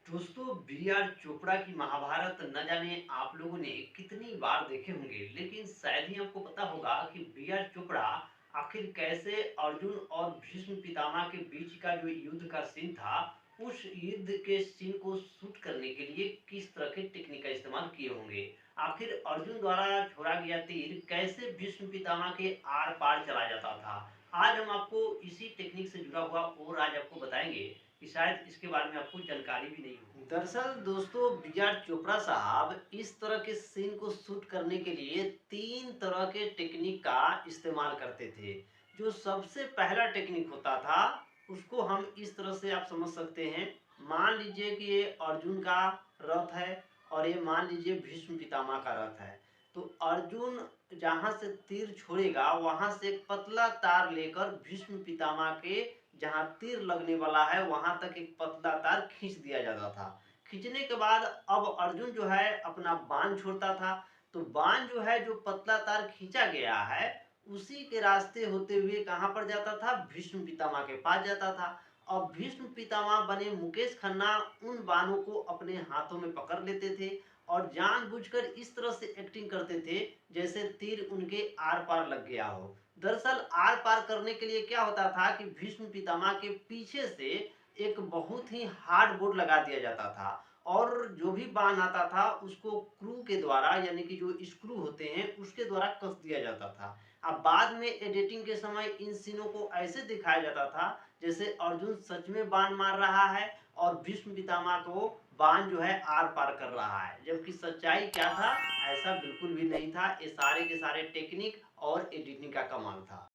दोस्तों, B are Chopra की महाभारत न जाने आप लोगों ने कितनी बार देखे होंगे, लेकिन शायद ही आपको पता होगा कि बी आर चोपड़ा आखिर कैसे अर्जुन और भीष्म पितामह के बीच का जो युद्ध का सीन था, उस युद्ध के सीन को शूट करने के लिए किस तरह के टेक्निक का इस्तेमाल किए होंगे। आखिर अर्जुन द्वारा छोड़ा गया तीर कैसे भीष्म पितामह के आर पार चला जाता था। आज हम आपको इसी टेक्निक से जुड़ा हुआ और आज आपको बताएंगे कि शायद इसके बारे में आपको जानकारी भी नहीं हो। दरअसल दोस्तों, बी आर चोपड़ा साहब इस तरह के सीन को शूट करने के लिए 3 तरह के टेक्निक का इस्तेमाल करते थे। जो सबसे पहला टेक्निक होता था, उसको हम इस तरह से आप समझ सकते हैं। मान लीजिए कि ये अर्जुन का रथ है और ये मान लीजिए भीष्म पितामह का रथ है। तो अर्जुन जहाँ से तीर छोड़ेगा, वहाँ से एक पतला तार लेकर भीष्म पितामह के जहाँ तीर लगने वाला है वहां तक एक पतला तार खींच दिया जाता था। खींचने के बाद अब अर्जुन जो है अपना बाण छोड़ता था। तो बाण जो है, जो पतला तार खींचा गया है, उसी के रास्ते होते हुए कहां पर जाता था, भीष्म पितामह के पास जाता था। अब भीष्म पितामह बने मुकेश खन्ना उन बाणों को अपने हाथों में पकड़ लेते थे और जानबूझकर इस तरह से एक्टिंग करते थे जैसे तीर उनके आर पार लग गया हो। दरअसल आर पार करने के लिए क्या होता था कि भीष्म पितामह के पीछे से एक बहुत ही हार्ड बोर्ड लगा दिया जाता था और जो भी बाण आता था उसको क्रू के द्वारा, यानी कि जो स्क्रू होते हैं उसके द्वारा कस दिया जाता था। अब बाद में एडिटिंग के समय इन सीनों को ऐसे दिखाया जाता था जैसे अर्जुन सच में बाण मार रहा है और भीष्म पितामह को बाण जो है आर पार कर रहा है, जबकि सच्चाई क्या था, ऐसा बिल्कुल भी नहीं था। ये सारे के सारे टेक्निक और एडिटिंग का कमाल था।